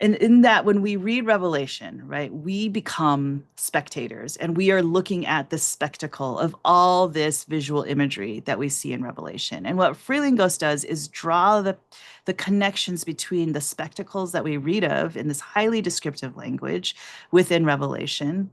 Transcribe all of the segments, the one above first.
And in that, when we read Revelation, right, we become spectators and we are looking at the spectacle of all this visual imagery that we see in Revelation. And what Freelingos does is draw the connections between the spectacles that we read of in this highly descriptive language within Revelation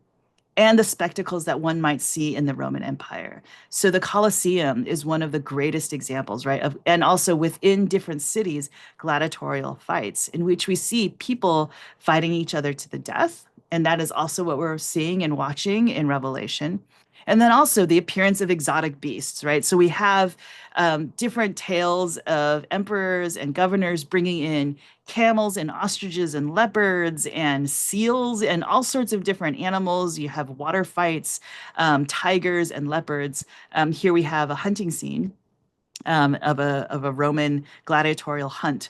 and the spectacles that one might see in the Roman Empire. So the Colosseum is one of the greatest examples, right? And also within different cities, gladiatorial fights in which we see people fighting each other to the death. And that is also what we're seeing and watching in Revelation. And then also the appearance of exotic beasts, right? So we have different tales of emperors and governors bringing in camels and ostriches and leopards and seals and all sorts of different animals. You have water fights, tigers and leopards. Here we have a hunting scene of a Roman gladiatorial hunt.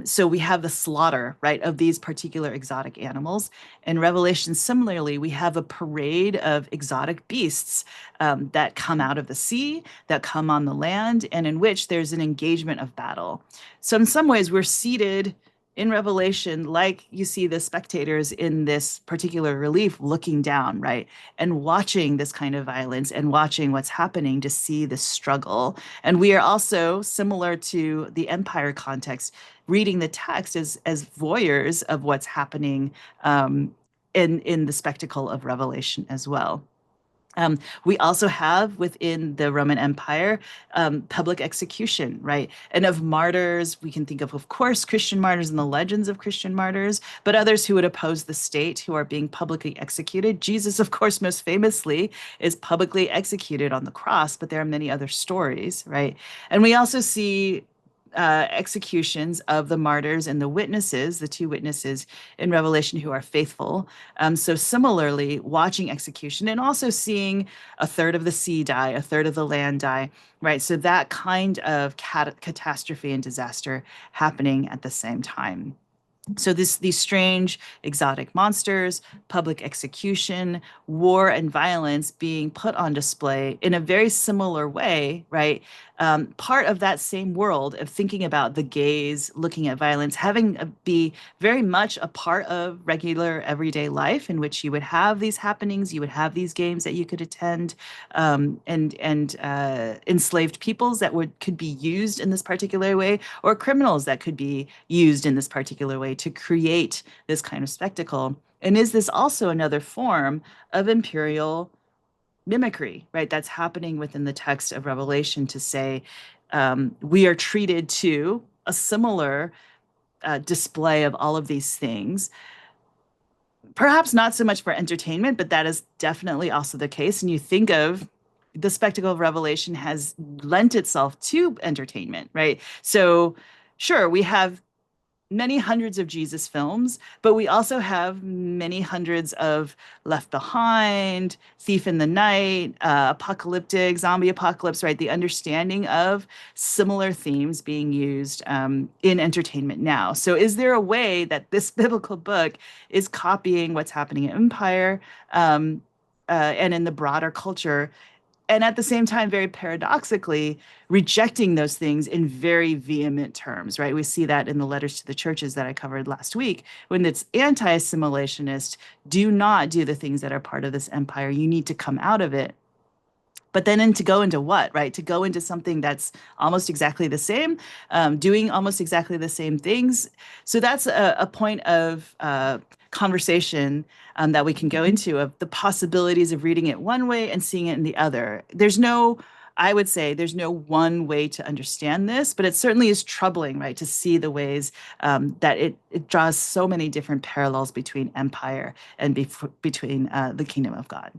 So we have the slaughter, right, of these particular exotic animals. In Revelation, similarly, we have a parade of exotic beasts that come out of the sea, that come on the land, and in which there's an engagement of battle. So in some ways, we're seated in Revelation, like you see the spectators in this particular relief looking down, right? And watching this kind of violence and watching what's happening to see the struggle. And we are also, similar to the empire context, reading the text as voyeurs of what's happening in the spectacle of Revelation as well. We also have within the Roman Empire public execution, right? And of martyrs, we can think of course, Christian martyrs and the legends of Christian martyrs, but others who would oppose the state who are being publicly executed. Jesus, of course, most famously is publicly executed on the cross, but there are many other stories, right? And we also see executions of the martyrs and the witnesses, the two witnesses in Revelation who are faithful. So similarly, watching execution and also seeing a third of the sea die, a third of the land die, right? So that kind of catastrophe and disaster happening at the same time. So these strange exotic monsters, public execution, war and violence being put on display in a very similar way, right? Part of that same world of thinking about the gaze, looking at violence, having be very much a part of regular everyday life in which you would have these happenings, you would have these games that you could attend, and enslaved peoples that could be used in this particular way, or criminals that could be used in this particular way to create this kind of spectacle. And is this also another form of imperial mimicry, right? That's happening within the text of Revelation to say we are treated to a similar display of all of these things. Perhaps not so much for entertainment, but that is definitely also the case. And you think of the spectacle of Revelation has lent itself to entertainment, right? So sure, we have many hundreds of Jesus films, but we also have many hundreds of Left Behind, Thief in the Night, apocalyptic, zombie apocalypse, right? The understanding of similar themes being used in entertainment now. So is there a way that this biblical book is copying what's happening in Empire and in the broader culture, and at the same time, very paradoxically, rejecting those things in very vehement terms, right? We see that in the letters to the churches that I covered last week, when it's anti-assimilationist, do not do the things that are part of this empire. You need to come out of it. But then to go into what, right? To go into something that's almost exactly the same, doing almost exactly the same things. So that's a point of conversation that we can go into of the possibilities of reading it one way and seeing it in the other. I would say there's no one way to understand this, but it certainly is troubling, right, to see the ways that it draws so many different parallels between empire and between the kingdom of God.